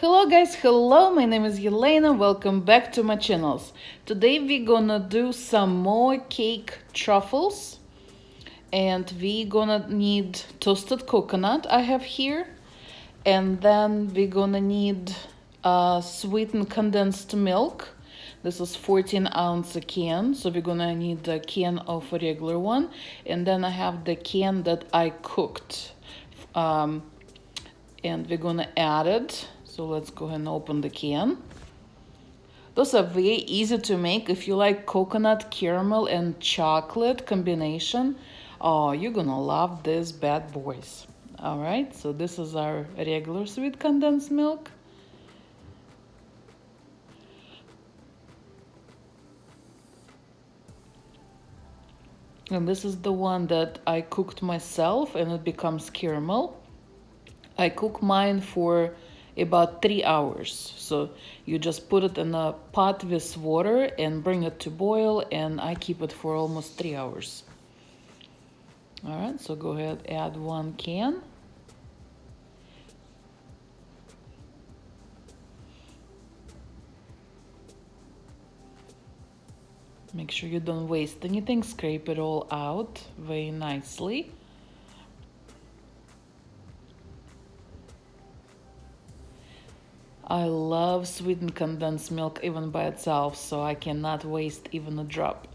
Hello guys, hello, my name is Yelena, welcome back to my channels. Today we're gonna do some more cake truffles and we're gonna need toasted coconut I have here, and then we're gonna need sweetened condensed milk. This is 14-ounce can, so we're gonna need a can of a regular one, and then I have the can that I cooked, and we're gonna add it. So let's go ahead and open the can. Those are very easy to make. If you like coconut, caramel, and chocolate combination, oh, you're gonna love these bad boys. All right, so this is our regular sweet condensed milk. And this is the one that I cooked myself, and it becomes caramel. I cook mine for about 3 hours. So you just put it in a pot with water and bring it to boil, and I keep it for almost 3 hours. All right, so go ahead, add 1 can. Make sure you don't waste anything, scrape it all out very nicely. I love sweetened condensed milk even by itself, so I cannot waste even a drop.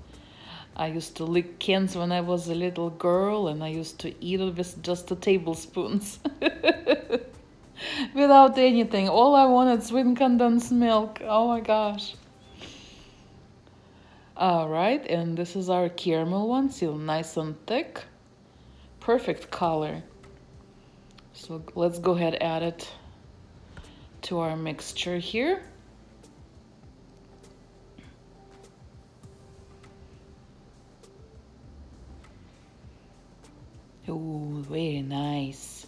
I used to lick cans when I was a little girl, and I used to eat it with just the tablespoons. Without anything. All I wanted sweetened condensed milk. Oh my gosh. Alright, and this is our caramel one, still nice and thick. Perfect color. So let's go ahead and add it to our mixture here. Oh, very nice.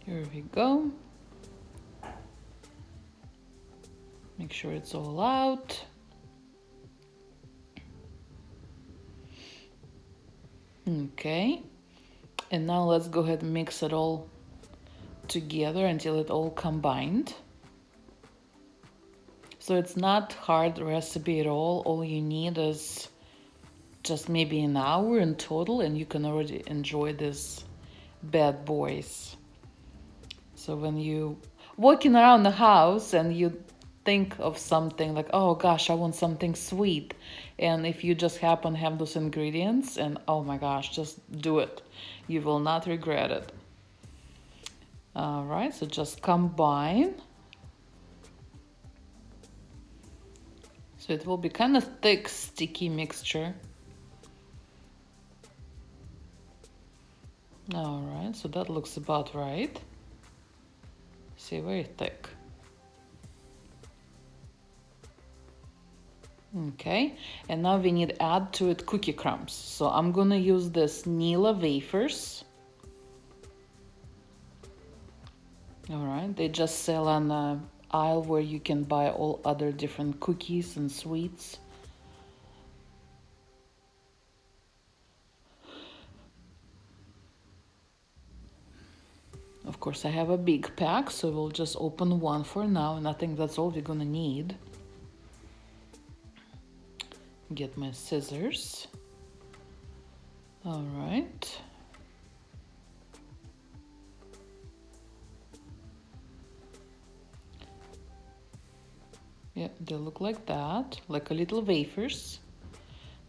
Here we go. Make sure it's all out. Okay. And now let's go ahead and mix it all together until it all combined. So it's not hard recipe at all. All you need is just maybe an hour in total, and you can already enjoy this bad boys. So when you walking around the house and you think of something like, oh gosh, I want something sweet, and if you just happen to have those ingredients, and oh my gosh, just do it. You will not regret it. All right, so just combine. So it will be kind of thick, sticky mixture. All right, so that looks about right. See, very thick. Okay, and now we need to add to it cookie crumbs. So I'm gonna use this Nilla wafers. All right, they just sell on the aisle where you can buy all other different cookies and sweets. Of course, I have a big pack, so we'll just open one for now, and I think that's all we're gonna need. Get my scissors. All right. Yeah, they look like that, like a little wafers,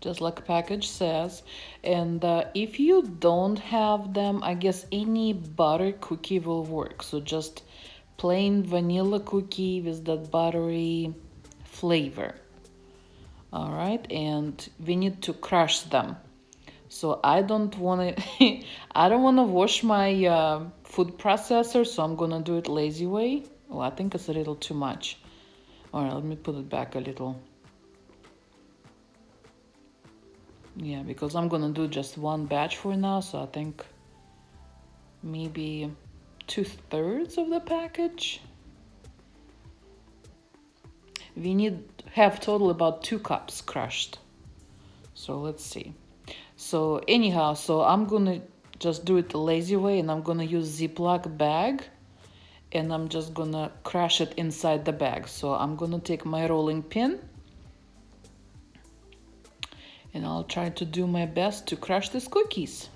just like package says. And if you don't have them, I guess any butter cookie will work. So just plain vanilla cookie with that buttery flavor. All right, and we need to crush them. So I don't want to I don't want to wash my food processor, so I'm gonna do it lazy way. Oh, I think it's a little too much. All right, let me put it back a little. Yeah, because I'm gonna do just one batch for now, so I think maybe 2/3 of the package. we need have total about 2 cups crushed. So let's see. So anyhow, so I'm gonna just do it the lazy way, and I'm gonna use Ziploc bag, and I'm just gonna crush it inside the bag. So I'm gonna take my rolling pin, and I'll try to do my best to crush these cookies.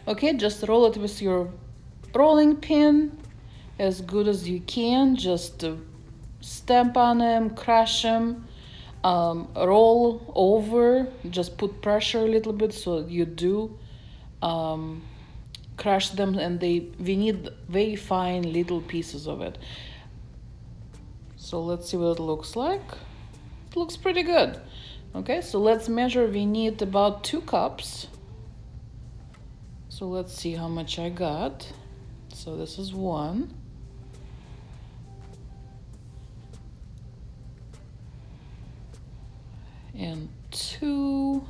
Okay, just roll it with your rolling pin as good as you can. Just stamp on them, crush them, roll over, just put pressure a little bit so you do crush them, and we need very fine little pieces of it. So let's see what it looks like. It looks pretty good. Okay, so let's measure. We need about 2 cups. So let's see how much I got. So this is 1. And 2.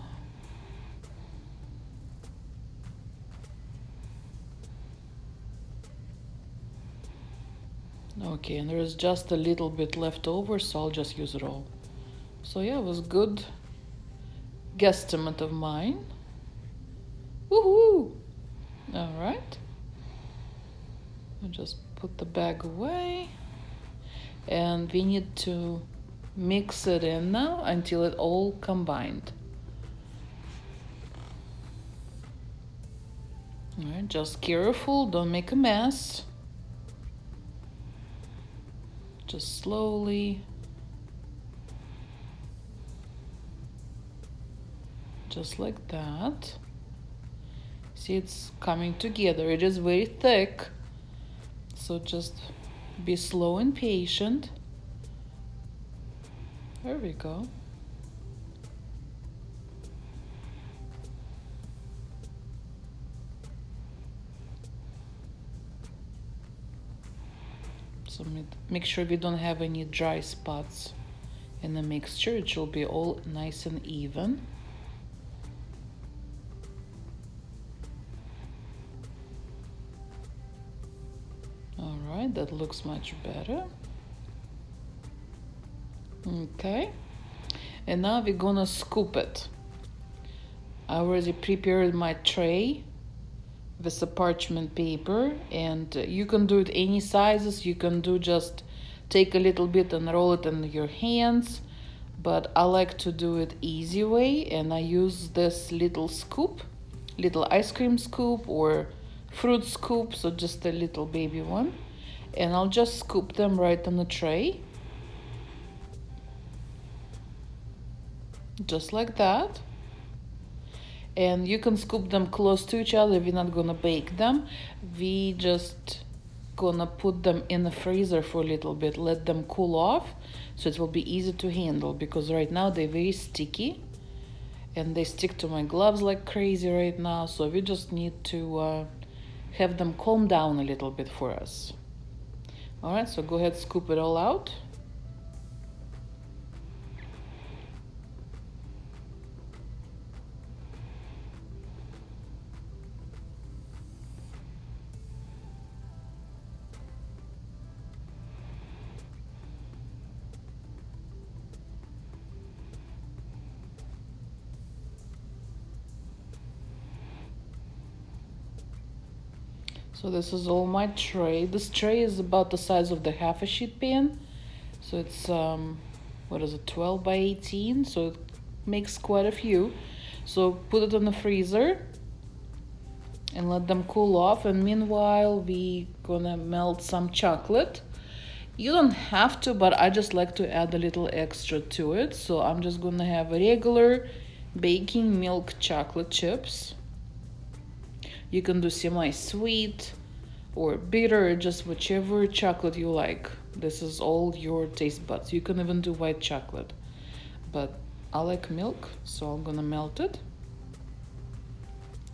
Okay, and there is just a little bit left over, so I'll just use it all. So yeah, it was good guesstimate of mine. Woohoo! All right. I'll just put the bag away, and we need to mix it in now until it all combined. All right, just careful, don't make a mess. Just slowly. Just like that. See, it's coming together. It is very thick, so just be slow and patient. There we go. So make sure we don't have any dry spots in the mixture. It should be all nice and even. All right, that looks much better. Okay, and now we're gonna scoop it. I already prepared my tray with a parchment paper, and you can do it any sizes. You can do just take a little bit and roll it in your hands, but I like to do it easy way, and I use this little scoop, little ice cream scoop or fruit scoop, so just a little baby one, and I'll just scoop them right on the tray, just like that. And you can scoop them close to each other. We're not gonna bake them. We just gonna put them in the freezer for a little bit, let them cool off, so it will be easy to handle, because right now they're very sticky and they stick to my gloves like crazy right now. So we just need to have them calm down a little bit for us. All right, so go ahead, scoop it all out. So this is all my tray. This tray is about the size of the half a sheet pan. So it's, what is it, 12 by 18? So it makes quite a few. So put it in the freezer and let them cool off. And meanwhile, we gonna melt some chocolate. You don't have to, but I just like to add a little extra to it. So I'm just gonna have regular baking milk chocolate chips. You can do semi-sweet or bitter, just whichever chocolate you like. This is all your taste buds. You can even do white chocolate, but I like milk, so I'm gonna melt it.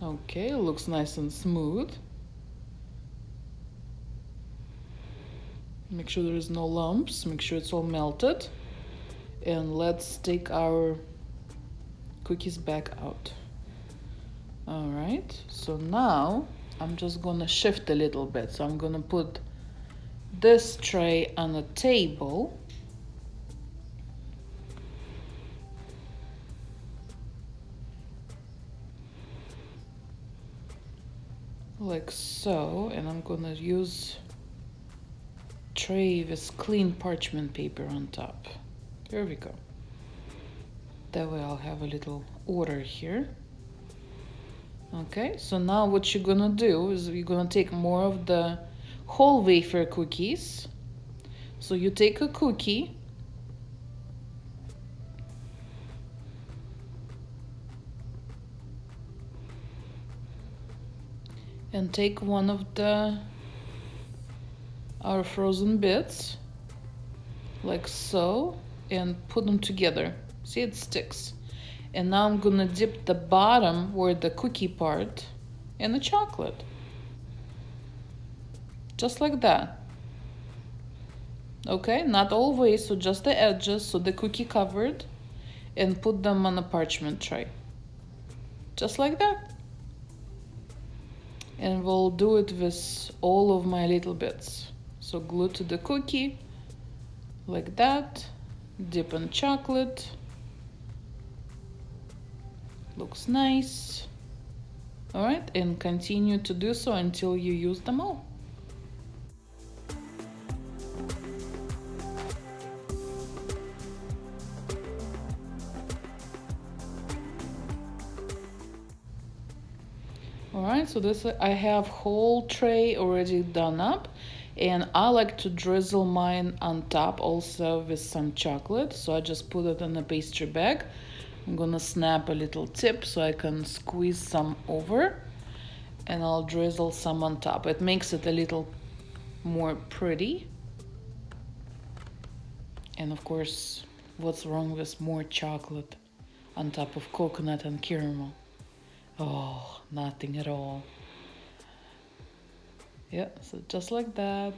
Okay, it looks nice and smooth. Make sure there is no lumps. Make sure it's all melted. And let's take our cookies back out. All right, so now I'm just gonna shift a little bit. So I'm gonna put this tray on a table. Like so, and I'm gonna use tray with clean parchment paper on top. There we go. That way I'll have a little order here. Okay, so now what you're gonna do is you're gonna take more of the whole wafer cookies. So you take a cookie, and take one of our frozen bits, like so, and put them together. See, it sticks. And now I'm gonna dip the bottom, where the cookie part, in the chocolate. Just like that. Okay, not all the way, so just the edges, so the cookie covered, and put them on a parchment tray. Just like that. And we'll do it with all of my little bits. So glue to the cookie, like that, dip in chocolate. Looks nice. All right, and continue to do so until you use them all. All right, so this I have whole tray already done up, and I like to drizzle mine on top also with some chocolate. So I just put it in a pastry bag. I'm gonna snap a little tip so I can squeeze some over, and I'll drizzle some on top. It makes it a little more pretty. And of course, what's wrong with more chocolate on top of coconut and caramel? Oh, nothing at all. Yeah, so just like that.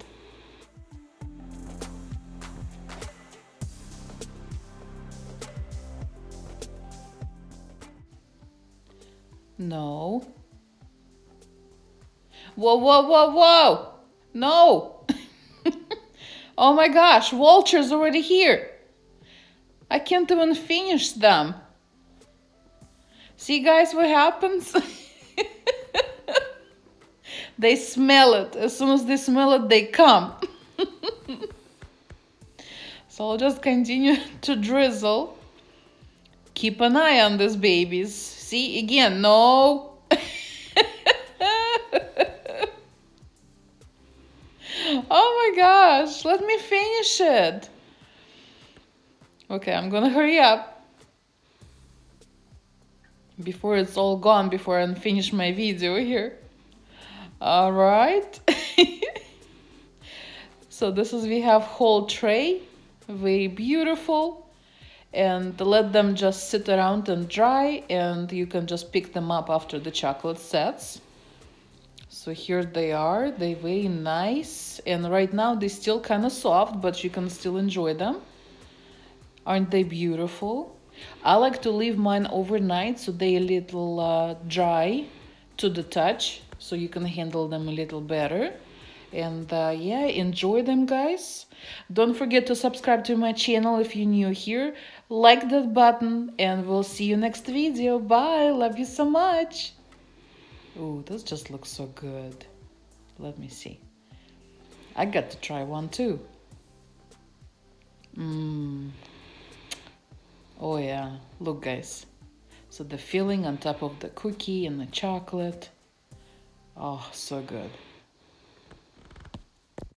No. Whoa, whoa, whoa, whoa! No! Oh my gosh, vulture's already here. I can't even finish them. See, guys, what happens? They smell it. As soon as they smell it, they come. So I'll just continue to drizzle. Keep an eye on these babies. See, again, no. Oh my gosh, let me finish it. Okay, I'm gonna hurry up before it's all gone, before I finish my video here. All right. So this is, we have whole tray, very beautiful, and let them just sit around and dry, and you can just pick them up after the chocolate sets. So here they are, they're very nice, and right now they're still kind of soft, but you can still enjoy them. Aren't they beautiful? I like to leave mine overnight so they're a little dry to the touch, so you can handle them a little better. And yeah, enjoy them, guys. Don't forget to subscribe to my channel if you're new here. Like that button, and we'll see you next video. Bye, love you so much. Oh, this just looks so good. Let me see. I got to try one too. Oh yeah, look guys. So the filling on top of the cookie and the chocolate. Oh, so good.